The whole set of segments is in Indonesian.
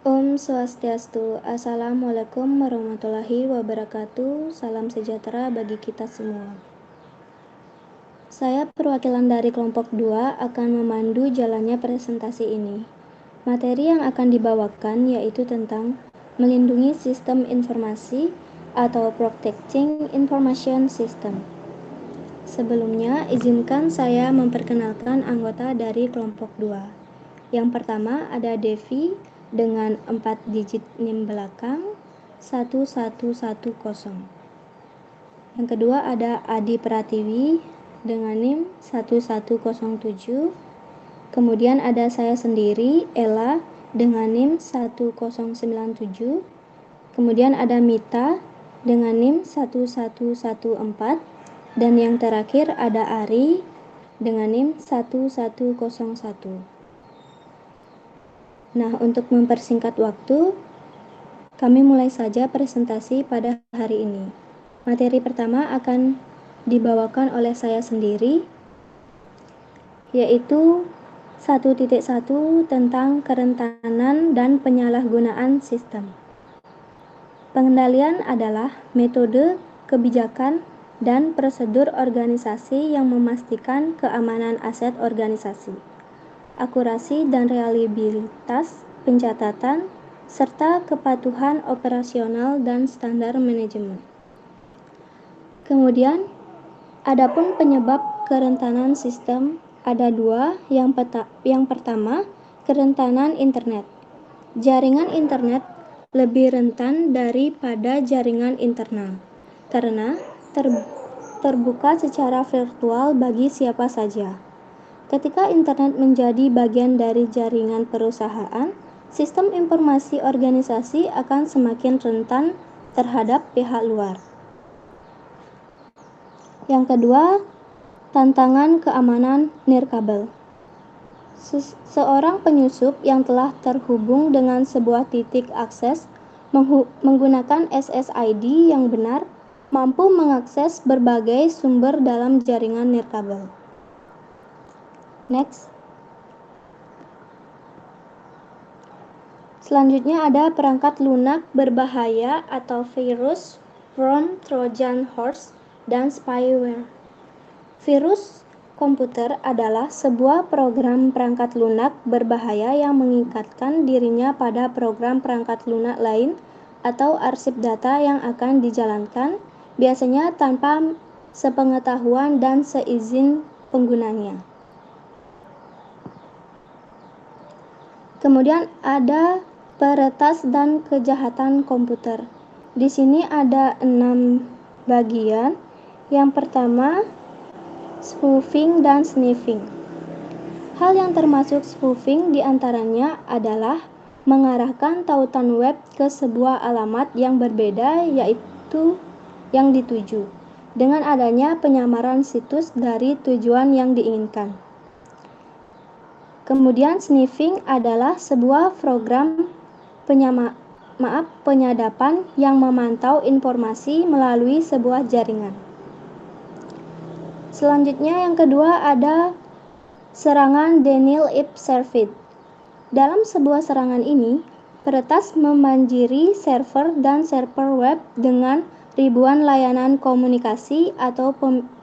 Om Swastiastu. Assalamualaikum warahmatullahi wabarakatuh. Salam sejahtera bagi kita semua. Saya perwakilan dari kelompok 2 akan memandu jalannya presentasi ini. Materi yang akan dibawakan yaitu tentang melindungi sistem informasi atau Protecting Information System. Sebelumnya, izinkan saya memperkenalkan anggota dari kelompok 2. Yang pertama ada Devi dengan 4 digit NIM belakang 1110. Yang kedua ada Adi Pratiwi dengan NIM 1107. Kemudian ada saya sendiri, Ella, dengan NIM 1097. Kemudian ada Mita dengan NIM 1114. Dan yang terakhir ada Ari dengan NIM 1101. Nah, untuk mempersingkat waktu, kami mulai saja presentasi pada hari ini. Materi pertama akan dibawakan oleh saya sendiri, yaitu 1.1 tentang kerentanan dan penyalahgunaan sistem. Pengendalian adalah metode, kebijakan, dan prosedur organisasi yang memastikan keamanan aset organisasi, akurasi dan reliabilitas pencatatan, serta kepatuhan operasional dan standar manajemen. Kemudian, adapun penyebab kerentanan sistem ada dua. Yang pertama, kerentanan internet. Jaringan internet lebih rentan daripada jaringan internal karena terbuka secara virtual bagi siapa saja. Ketika internet menjadi bagian dari jaringan perusahaan, sistem informasi organisasi akan semakin rentan terhadap pihak luar. Yang kedua, tantangan keamanan nirkabel. Seorang penyusup yang telah terhubung dengan sebuah titik akses menggunakan SSID yang benar mampu mengakses berbagai sumber dalam jaringan nirkabel. Next. Selanjutnya ada perangkat lunak berbahaya atau virus, worm, Trojan horse, dan spyware. Virus komputer adalah sebuah program perangkat lunak berbahaya yang mengikatkan dirinya pada program perangkat lunak lain atau arsip data yang akan dijalankan, biasanya tanpa sepengetahuan dan seizin penggunanya. Kemudian ada peretas dan kejahatan komputer. Di sini ada 6 bagian. Yang pertama, spoofing dan sniffing. Hal yang termasuk spoofing diantaranya adalah mengarahkan tautan web ke sebuah alamat yang berbeda, yaitu yang dituju, dengan adanya penyamaran situs dari tujuan yang diinginkan. Kemudian sniffing adalah sebuah program penyadapan yang memantau informasi melalui sebuah jaringan. Selanjutnya yang kedua ada serangan denial if served. Dalam sebuah serangan ini, peretas membanjiri server dan server web dengan ribuan layanan komunikasi atau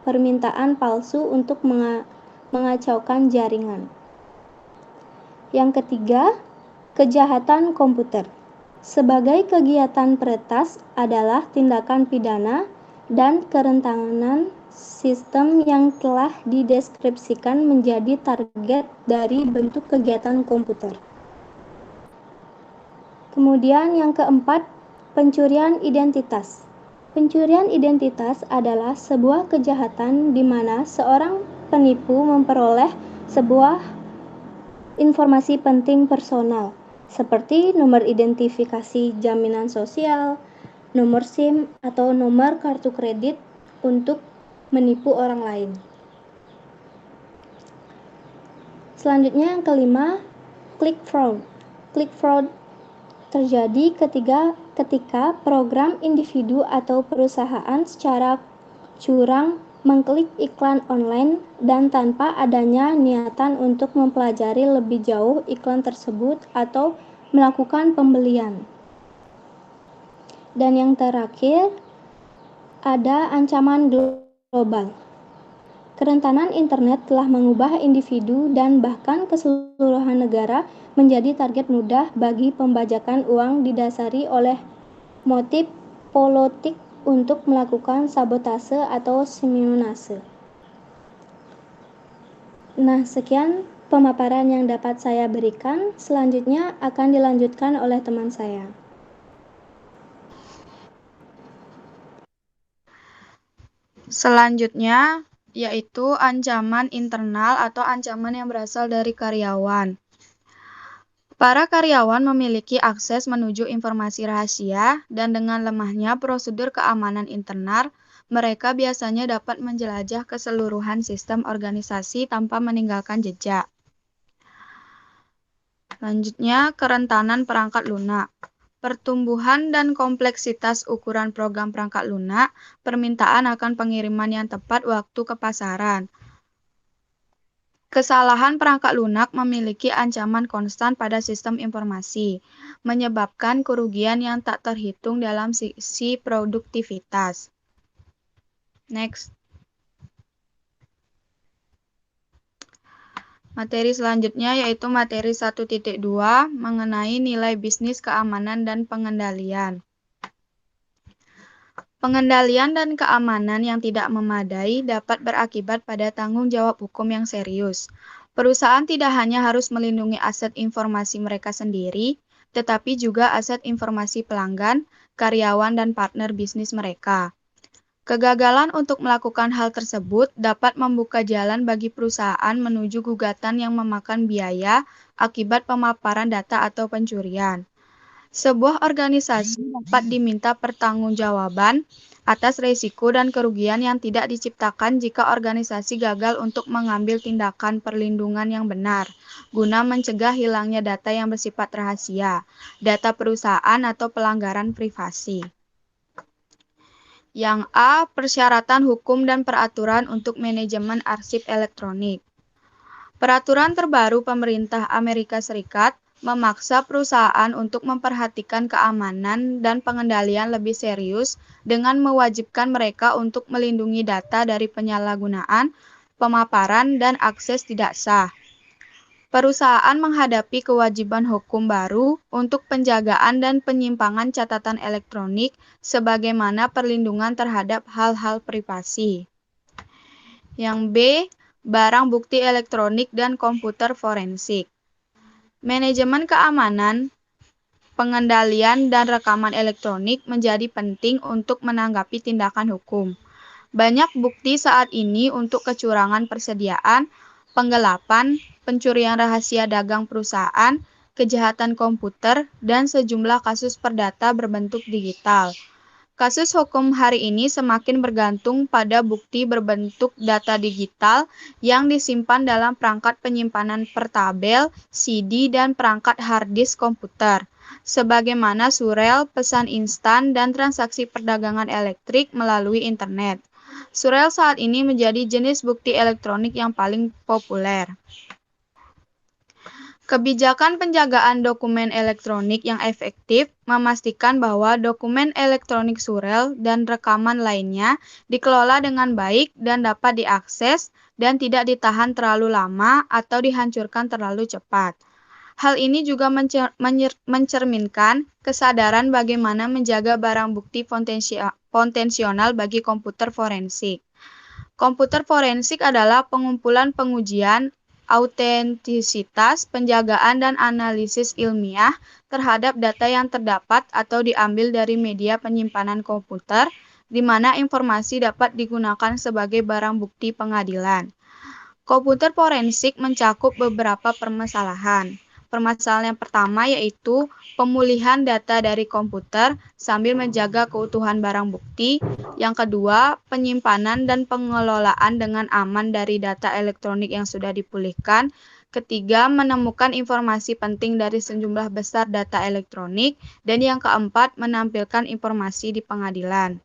permintaan palsu untuk mengacaukan jaringan. Yang ketiga, kejahatan komputer. Sebagai kegiatan peretas adalah tindakan pidana dan kerentanan sistem yang telah dideskripsikan menjadi target dari bentuk kegiatan komputer. Kemudian yang keempat, pencurian identitas. Pencurian identitas adalah sebuah kejahatan di mana seorang penipu memperoleh sebuah informasi penting personal, seperti nomor identifikasi jaminan sosial, nomor SIM, atau nomor kartu kredit untuk menipu orang lain. Selanjutnya yang kelima, click fraud. Click fraud terjadi ketika program individu atau perusahaan secara curang mengklik iklan online dan tanpa adanya niatan untuk mempelajari lebih jauh iklan tersebut atau melakukan pembelian. Dan yang terakhir, ada ancaman global. Kerentanan internet telah mengubah individu dan bahkan keseluruhan negara menjadi target mudah bagi pembajakan uang didasari oleh motif politik untuk melakukan sabotase atau spionase. Nah, sekian pemaparan yang dapat saya berikan. Selanjutnya akan dilanjutkan oleh teman saya. Selanjutnya yaitu ancaman internal atau ancaman yang berasal dari karyawan. Para karyawan memiliki akses menuju informasi rahasia dan dengan lemahnya prosedur keamanan internal, mereka biasanya dapat menjelajah keseluruhan sistem organisasi tanpa meninggalkan jejak. Selanjutnya, kerentanan perangkat lunak. Pertumbuhan dan kompleksitas ukuran program perangkat lunak, permintaan akan pengiriman yang tepat waktu ke pasaran. Kesalahan perangkat lunak memiliki ancaman konstan pada sistem informasi, menyebabkan kerugian yang tak terhitung dalam sisi produktivitas. Next. Materi selanjutnya yaitu materi 1.2 mengenai nilai bisnis keamanan dan pengendalian. Pengendalian dan keamanan yang tidak memadai dapat berakibat pada tanggung jawab hukum yang serius. Perusahaan tidak hanya harus melindungi aset informasi mereka sendiri, tetapi juga aset informasi pelanggan, karyawan, dan partner bisnis mereka. Kegagalan untuk melakukan hal tersebut dapat membuka jalan bagi perusahaan menuju gugatan yang memakan biaya akibat pemaparan data atau pencurian. Sebuah organisasi dapat diminta pertanggungjawaban atas risiko dan kerugian yang tidak diciptakan jika organisasi gagal untuk mengambil tindakan perlindungan yang benar, guna mencegah hilangnya data yang bersifat rahasia, data perusahaan atau pelanggaran privasi. Yang A. Persyaratan hukum dan peraturan untuk manajemen arsip elektronik. Peraturan terbaru pemerintah Amerika Serikat memaksa perusahaan untuk memperhatikan keamanan dan pengendalian lebih serius dengan mewajibkan mereka untuk melindungi data dari penyalahgunaan, pemaparan, dan akses tidak sah. Perusahaan menghadapi kewajiban hukum baru untuk penjagaan dan penyimpangan catatan elektronik sebagaimana perlindungan terhadap hal-hal privasi. Yang B. Barang bukti elektronik dan komputer forensik. Manajemen keamanan, pengendalian, dan rekaman elektronik menjadi penting untuk menanggapi tindakan hukum. Banyak bukti saat ini untuk kecurangan persediaan, penggelapan, pencurian rahasia dagang perusahaan, kejahatan komputer, dan sejumlah kasus perdata berbentuk digital. Kasus hukum hari ini semakin bergantung pada bukti berbentuk data digital yang disimpan dalam perangkat penyimpanan portabel, CD, dan perangkat hard disk komputer, sebagaimana surel, pesan instan, dan transaksi perdagangan elektrik melalui internet. Surel saat ini menjadi jenis bukti elektronik yang paling populer. Kebijakan penjagaan dokumen elektronik yang efektif memastikan bahwa dokumen elektronik surel dan rekaman lainnya dikelola dengan baik dan dapat diakses dan tidak ditahan terlalu lama atau dihancurkan terlalu cepat. Hal ini juga mencerminkan kesadaran bagaimana menjaga barang bukti potensial bagi komputer forensik. Komputer forensik adalah pengumpulan pengujian autentisitas, penjagaan, dan analisis ilmiah terhadap data yang terdapat atau diambil dari media penyimpanan komputer, di mana informasi dapat digunakan sebagai barang bukti pengadilan. Komputer forensik mencakup beberapa permasalahan. Permasalahan yang pertama yaitu pemulihan data dari komputer sambil menjaga keutuhan barang bukti. Yang kedua, penyimpanan dan pengelolaan dengan aman dari data elektronik yang sudah dipulihkan. Ketiga, menemukan informasi penting dari sejumlah besar data elektronik. Dan yang keempat, menampilkan informasi di pengadilan.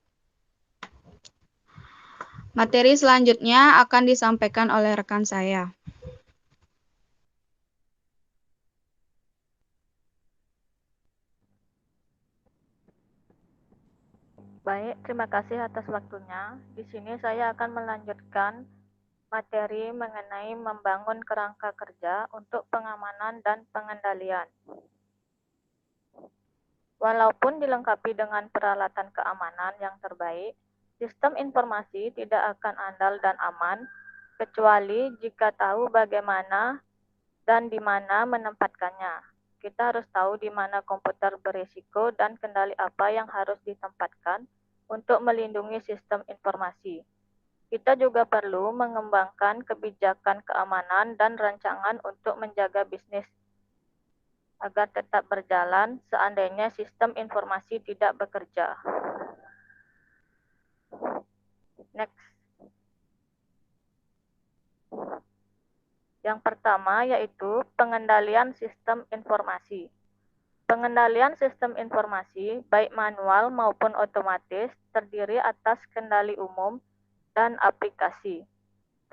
Materi selanjutnya akan disampaikan oleh rekan saya. Baik, terima kasih atas waktunya. Di sini saya akan melanjutkan materi mengenai membangun kerangka kerja untuk pengamanan dan pengendalian. Walaupun dilengkapi dengan peralatan keamanan yang terbaik, sistem informasi tidak akan andal dan aman kecuali jika tahu bagaimana dan di mana menempatkannya. Kita harus tahu di mana komputer berisiko dan kendali apa yang harus ditempatkan untuk melindungi sistem informasi. Kita juga perlu mengembangkan kebijakan keamanan dan rancangan untuk menjaga bisnis agar tetap berjalan seandainya sistem informasi tidak bekerja. Next. Yang pertama yaitu pengendalian sistem informasi. Pengendalian sistem informasi, baik manual maupun otomatis, terdiri atas kendali umum dan aplikasi.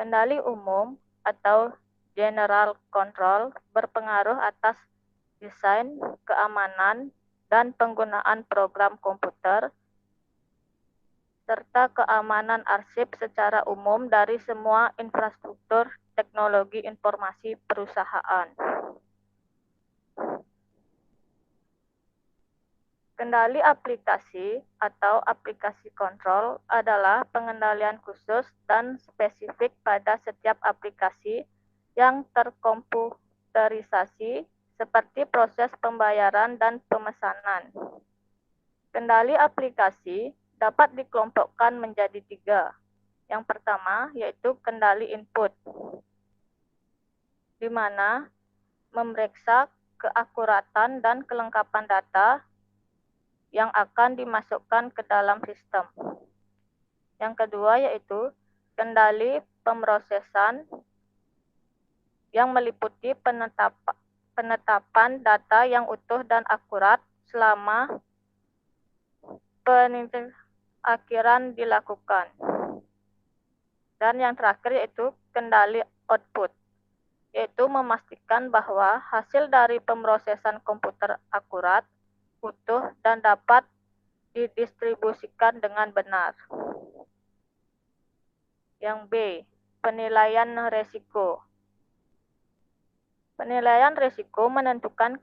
Kendali umum atau general control berpengaruh atas desain, keamanan, dan penggunaan program komputer, serta keamanan arsip secara umum dari semua infrastruktur teknologi informasi perusahaan. Kendali aplikasi atau aplikasi kontrol adalah pengendalian khusus dan spesifik pada setiap aplikasi yang terkomputerisasi seperti proses pembayaran dan pemesanan. Kendali aplikasi dapat dikelompokkan menjadi 3. Yang pertama yaitu kendali input, di mana memeriksa keakuratan dan kelengkapan data yang akan dimasukkan ke dalam sistem. Yang kedua yaitu kendali pemrosesan yang meliputi penetapan data yang utuh dan akurat selama penintakhiran dilakukan. Dan yang terakhir yaitu kendali output, yaitu memastikan bahwa hasil dari pemrosesan komputer akurat, utuh, dan dapat didistribusikan dengan benar. Yang B, penilaian resiko. Penilaian risiko menentukan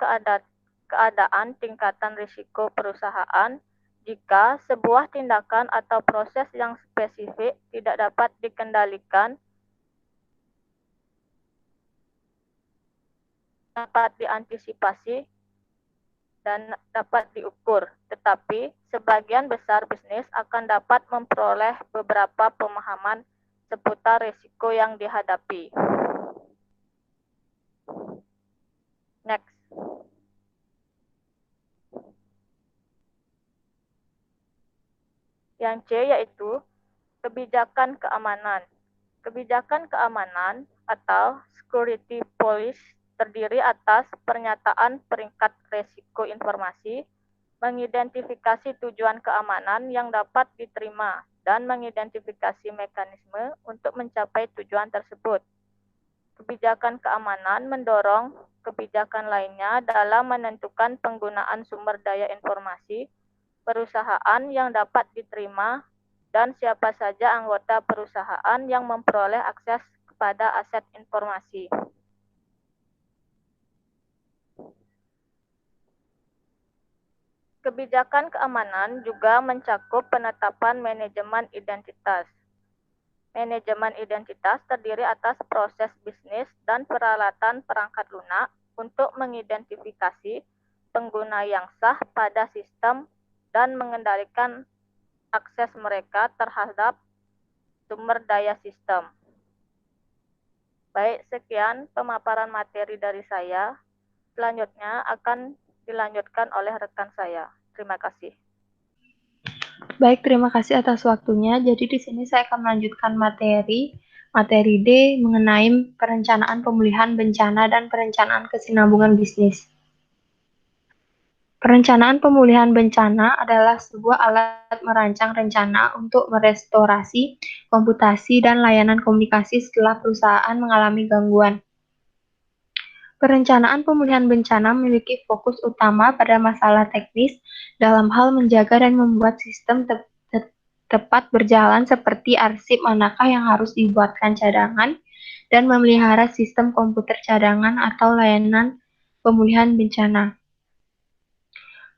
keadaan tingkatan risiko perusahaan jika sebuah tindakan atau proses yang spesifik tidak dapat dikendalikan, dapat diantisipasi, dan dapat diukur, tetapi sebagian besar bisnis akan dapat memperoleh beberapa pemahaman seputar risiko yang dihadapi. Next. Yang C yaitu kebijakan keamanan. Kebijakan keamanan atau security policy terdiri atas pernyataan peringkat risiko informasi, mengidentifikasi tujuan keamanan yang dapat diterima, dan mengidentifikasi mekanisme untuk mencapai tujuan tersebut. Kebijakan keamanan mendorong kebijakan lainnya dalam menentukan penggunaan sumber daya informasi perusahaan yang dapat diterima dan siapa saja anggota perusahaan yang memperoleh akses kepada aset informasi. Kebijakan keamanan juga mencakup penetapan manajemen identitas. Manajemen identitas terdiri atas proses bisnis dan peralatan perangkat lunak untuk mengidentifikasi pengguna yang sah pada sistem dan mengendalikan akses mereka terhadap sumber daya sistem. Baik, sekian pemaparan materi dari saya. Selanjutnya akan dilanjutkan oleh rekan saya. Terima kasih. Baik, terima kasih atas waktunya. Jadi di sini saya akan melanjutkan materi D mengenai perencanaan pemulihan bencana dan perencanaan kesinambungan bisnis. Perencanaan pemulihan bencana adalah sebuah alat merancang rencana untuk merestorasi komputasi dan layanan komunikasi setelah perusahaan mengalami gangguan. Perencanaan pemulihan bencana memiliki fokus utama pada masalah teknis dalam hal menjaga dan membuat sistem tepat berjalan seperti arsip manakah yang harus dibuatkan cadangan dan memelihara sistem komputer cadangan atau layanan pemulihan bencana.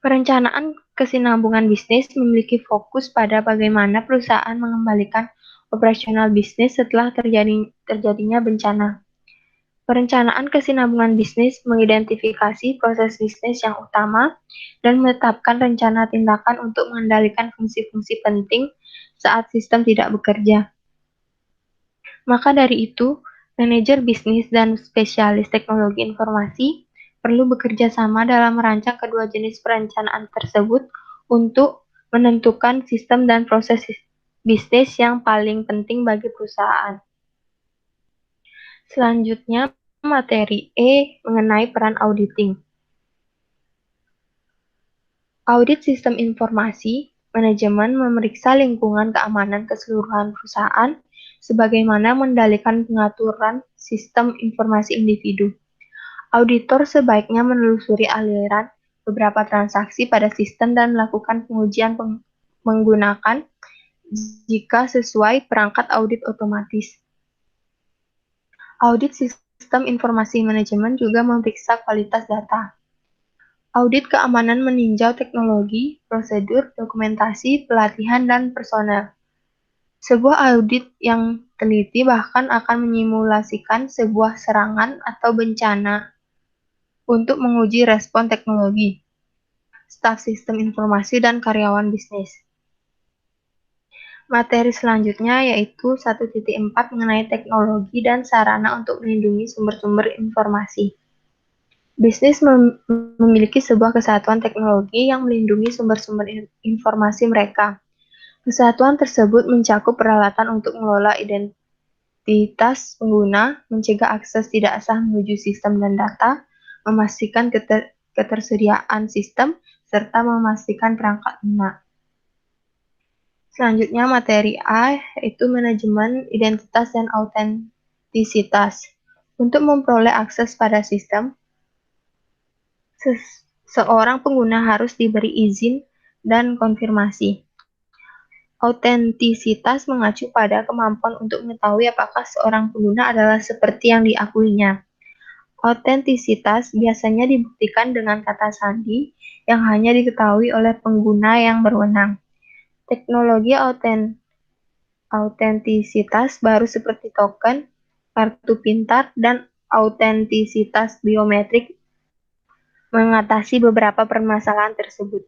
Perencanaan kesinambungan bisnis memiliki fokus pada bagaimana perusahaan mengembalikan operasional bisnis setelah terjadinya bencana. Perencanaan kesinambungan bisnis mengidentifikasi proses bisnis yang utama dan menetapkan rencana tindakan untuk mengendalikan fungsi-fungsi penting saat sistem tidak bekerja. Maka dari itu, manajer bisnis dan spesialis teknologi informasi perlu bekerja sama dalam merancang kedua jenis perencanaan tersebut untuk menentukan sistem dan proses bisnis yang paling penting bagi perusahaan. Selanjutnya, materi E mengenai peran auditing. Audit sistem informasi manajemen memeriksa lingkungan keamanan keseluruhan perusahaan sebagaimana mengendalikan pengaturan sistem informasi individu. Auditor sebaiknya menelusuri aliran beberapa transaksi pada sistem dan melakukan pengujian menggunakan jika sesuai perangkat audit otomatis. Audit sistem informasi manajemen juga memeriksa kualitas data. Audit keamanan meninjau teknologi, prosedur, dokumentasi, pelatihan, dan personel. Sebuah audit yang teliti bahkan akan menyimulasikan sebuah serangan atau bencana untuk menguji respon teknologi, staf sistem informasi, dan karyawan bisnis. Materi selanjutnya yaitu 1.4 mengenai teknologi dan sarana untuk melindungi sumber-sumber informasi. Bisnis memiliki sebuah kesatuan teknologi yang melindungi sumber-sumber informasi mereka. Kesatuan tersebut mencakup peralatan untuk mengelola identitas pengguna, mencegah akses tidak sah menuju sistem dan data, memastikan ketersediaan sistem, serta memastikan perangkat lunak. Selanjutnya materi A yaitu manajemen identitas dan autentisitas. Untuk memperoleh akses pada sistem, seorang pengguna harus diberi izin dan konfirmasi. Autentisitas mengacu pada kemampuan untuk mengetahui apakah seorang pengguna adalah seperti yang diakuinya. Autentisitas biasanya dibuktikan dengan kata sandi yang hanya diketahui oleh pengguna yang berwenang. Teknologi autentisitas baru seperti token, kartu pintar, dan autentisitas biometrik mengatasi beberapa permasalahan tersebut.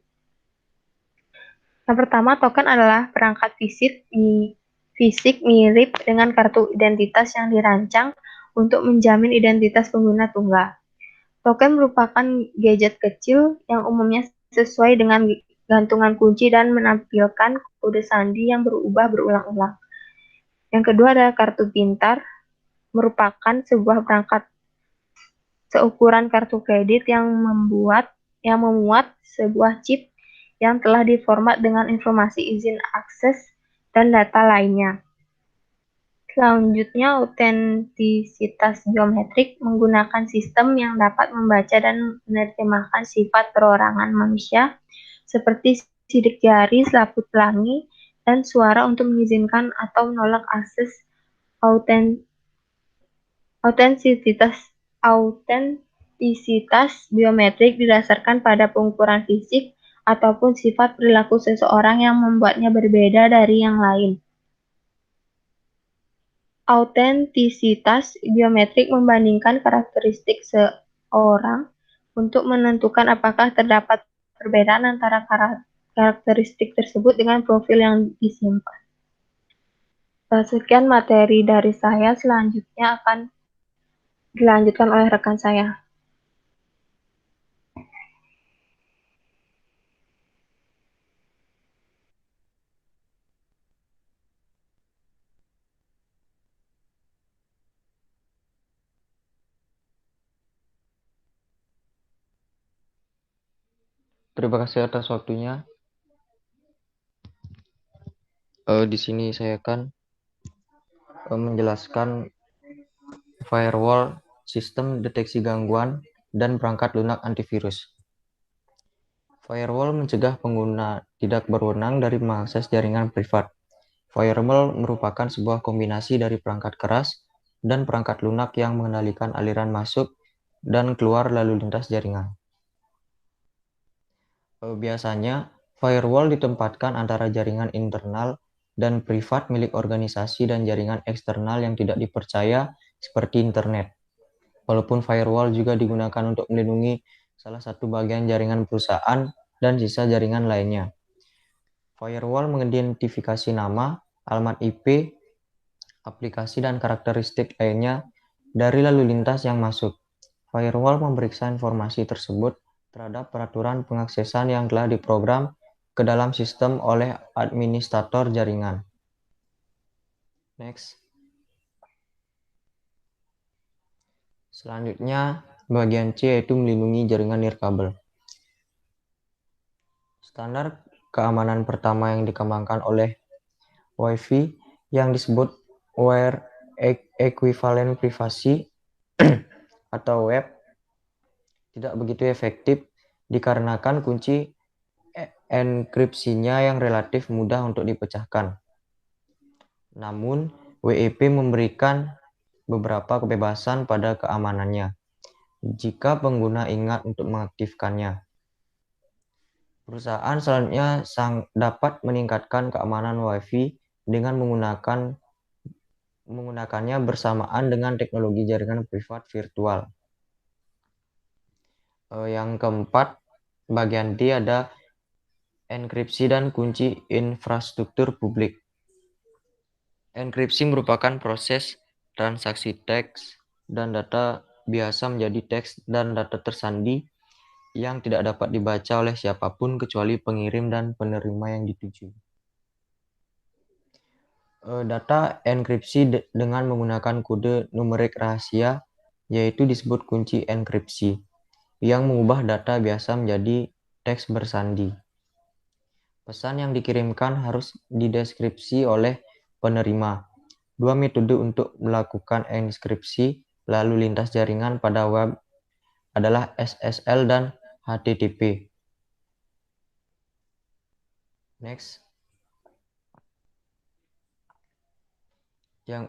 Yang pertama, token adalah perangkat fisik mirip dengan kartu identitas yang dirancang untuk menjamin identitas pengguna tunggal. Token merupakan gadget kecil yang umumnya sesuai dengan gantungan kunci dan menampilkan kode sandi yang berubah berulang-ulang. Yang kedua adalah kartu pintar, merupakan sebuah perangkat seukuran kartu kredit yang memuat sebuah chip yang telah diformat dengan informasi izin akses dan data lainnya. Selanjutnya, autentisitas biometrik menggunakan sistem yang dapat membaca dan menerjemahkan sifat perorangan manusia seperti sidik jari, selaput pelangi, dan suara untuk mengizinkan atau menolak akses autentisitas biometrik didasarkan pada pengukuran fisik ataupun sifat perilaku seseorang yang membuatnya berbeda dari yang lain. Autentisitas biometrik membandingkan karakteristik seorang untuk menentukan apakah terdapat perbedaan antara karakteristik tersebut dengan profil yang disimpan. Sekian materi dari saya, selanjutnya akan dilanjutkan oleh rekan saya. Terima kasih atas waktunya. Di sini saya akan menjelaskan firewall, sistem deteksi gangguan, dan perangkat lunak antivirus. Firewall mencegah pengguna tidak berwenang dari mengakses jaringan privat. Firewall merupakan sebuah kombinasi dari perangkat keras dan perangkat lunak yang mengendalikan aliran masuk dan keluar lalu lintas jaringan. Biasanya, firewall ditempatkan antara jaringan internal dan privat milik organisasi dan jaringan eksternal yang tidak dipercaya seperti internet. Walaupun firewall juga digunakan untuk melindungi salah satu bagian jaringan perusahaan dan sisa jaringan lainnya. Firewall mengidentifikasi nama, alamat IP, aplikasi, dan karakteristik lainnya dari lalu lintas yang masuk. Firewall memeriksa informasi tersebut terhadap peraturan pengaksesan yang telah diprogram ke dalam sistem oleh administrator jaringan. Next. Selanjutnya, bagian C yaitu melindungi jaringan nirkabel. Standar keamanan pertama yang dikembangkan oleh Wi-Fi yang disebut Wire Equivalent Privacy atau WEP tidak begitu efektif dikarenakan kunci enkripsinya yang relatif mudah untuk dipecahkan. Namun, WEP memberikan beberapa kebebasan pada keamanannya jika pengguna ingat untuk mengaktifkannya. Perusahaan selanjutnya dapat meningkatkan keamanan Wi-Fi dengan menggunakannya bersamaan dengan teknologi jaringan privat virtual. Yang keempat, bagian D ada enkripsi dan kunci infrastruktur publik. Enkripsi merupakan proses transaksi teks dan data biasa menjadi teks dan data tersandi yang tidak dapat dibaca oleh siapapun kecuali pengirim dan penerima yang dituju. Data enkripsi dengan menggunakan kode numerik rahasia, yaitu disebut kunci enkripsi, yang mengubah data biasa menjadi teks bersandi. Pesan yang dikirimkan harus dideskripsi oleh penerima. Dua metode untuk melakukan enkripsi lalu lintas jaringan pada web adalah SSL dan HTTP. Next. Yang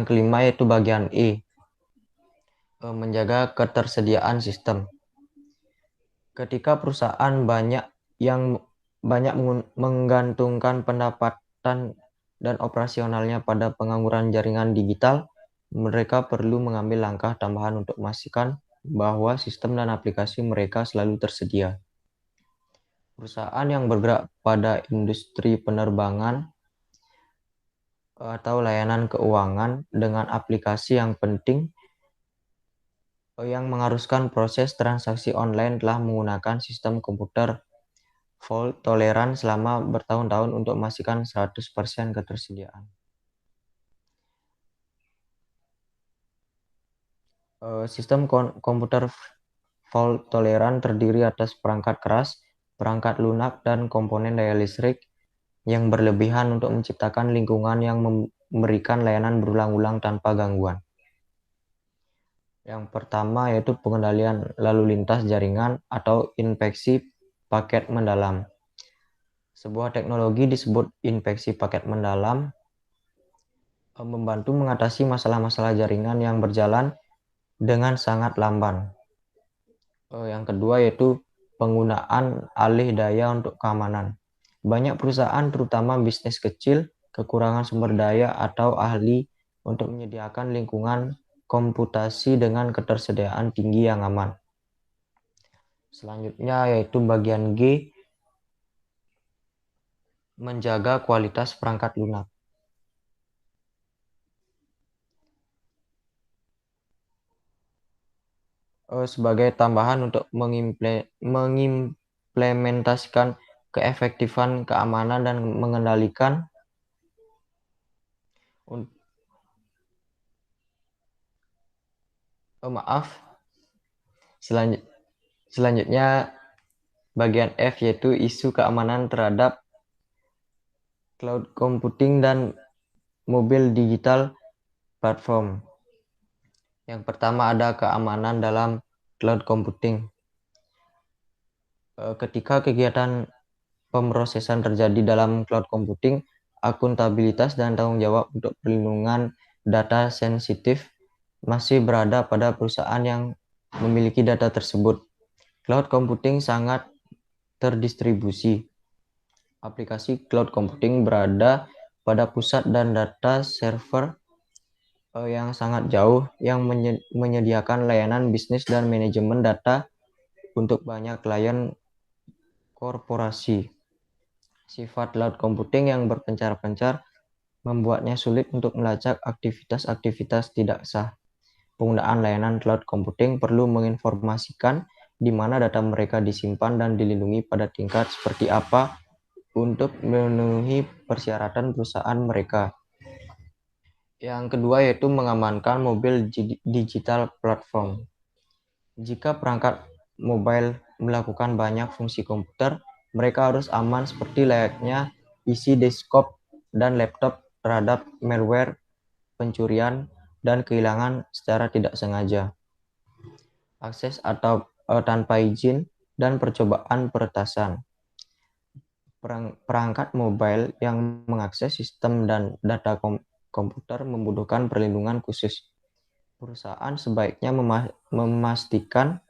kelima yaitu bagian E, menjaga ketersediaan sistem. Ketika perusahaan banyak menggantungkan pendapatan dan operasionalnya pada pengangguran jaringan digital, mereka perlu mengambil langkah tambahan untuk memastikan bahwa sistem dan aplikasi mereka selalu tersedia. Perusahaan yang bergerak pada industri penerbangan atau layanan keuangan dengan aplikasi yang penting yang mengharuskan proses transaksi online telah menggunakan sistem komputer fault tolerant selama bertahun-tahun untuk memastikan 100% ketersediaan. Sistem komputer fault tolerant terdiri atas perangkat keras, perangkat lunak, dan komponen daya listrik yang berlebihan untuk menciptakan lingkungan yang memberikan layanan berulang-ulang tanpa gangguan. Yang pertama yaitu pengendalian lalu lintas jaringan atau inspeksi paket mendalam. Sebuah teknologi disebut inspeksi paket mendalam membantu mengatasi masalah-masalah jaringan yang berjalan dengan sangat lamban. Yang kedua yaitu penggunaan alih daya untuk keamanan. Banyak perusahaan, terutama bisnis kecil, kekurangan sumber daya atau ahli untuk menyediakan lingkungan komputasi dengan ketersediaan tinggi yang aman. Selanjutnya yaitu bagian G, menjaga kualitas perangkat lunak. Sebagai tambahan untuk mengimplementasikan keefektifan keamanan dan mengendalikan selanjutnya bagian F yaitu isu keamanan terhadap cloud computing dan mobil digital platform. Yang pertama ada keamanan dalam cloud computing. Ketika kegiatan pemrosesan terjadi dalam cloud computing, akuntabilitas dan tanggung jawab untuk perlindungan data sensitif masih berada pada perusahaan yang memiliki data tersebut. Cloud computing sangat terdistribusi. Aplikasi cloud computing berada pada pusat dan data server yang sangat jauh yang menyediakan layanan bisnis dan manajemen data untuk banyak klien korporasi. Sifat cloud computing yang berpencar-pencar membuatnya sulit untuk melacak aktivitas-aktivitas tidak sah. Penggunaan layanan cloud computing perlu menginformasikan di mana data mereka disimpan dan dilindungi pada tingkat seperti apa untuk memenuhi persyaratan perusahaan mereka. Yang kedua yaitu mengamankan mobil digital platform. Jika perangkat mobile melakukan banyak fungsi komputer, mereka harus aman seperti layaknya PC desktop dan laptop terhadap malware, pencurian, dan kehilangan secara tidak sengaja. Akses atau tanpa izin dan percobaan peretasan. Perangkat mobile yang mengakses sistem dan data komputer membutuhkan perlindungan khusus. Perusahaan sebaiknya memastikan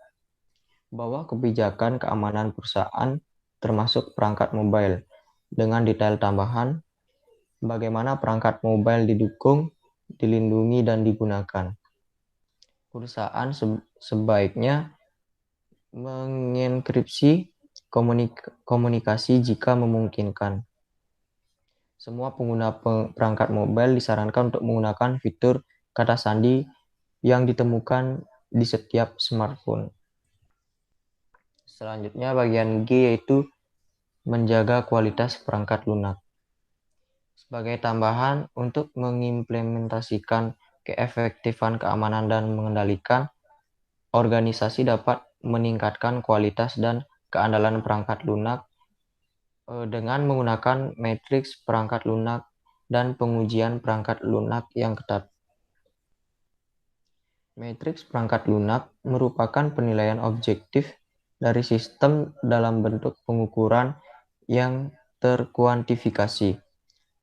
bahwa kebijakan keamanan perusahaan termasuk perangkat mobile dengan detail tambahan bagaimana perangkat mobile didukung, dilindungi, dan digunakan. Perusahaan sebaiknya mengenkripsi komunikasi jika memungkinkan. Semua pengguna perangkat mobile disarankan untuk menggunakan fitur kata sandi yang ditemukan di setiap smartphone. Selanjutnya bagian G yaitu menjaga kualitas perangkat lunak. Sebagai tambahan untuk mengimplementasikan keefektifan keamanan dan mengendalikan, organisasi dapat meningkatkan kualitas dan keandalan perangkat lunak dengan menggunakan matriks perangkat lunak dan pengujian perangkat lunak yang ketat. Matriks perangkat lunak merupakan penilaian objektif dari sistem dalam bentuk pengukuran yang terkuantifikasi.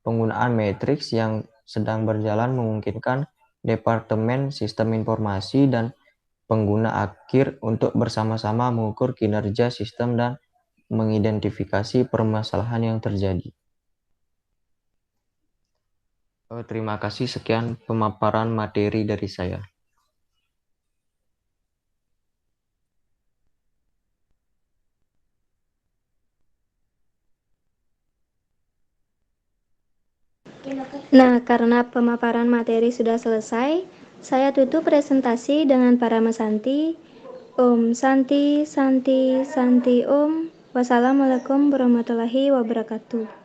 Penggunaan matriks yang sedang berjalan memungkinkan Departemen Sistem Informasi dan pengguna akhir untuk bersama-sama mengukur kinerja sistem dan mengidentifikasi permasalahan yang terjadi. Terima kasih, sekian pemaparan materi dari saya. Nah, karena pemaparan materi sudah selesai, saya tutup presentasi dengan Parama Santi. Om Santi, Santi, Santi Om. Wassalamualaikum warahmatullahi wabarakatuh.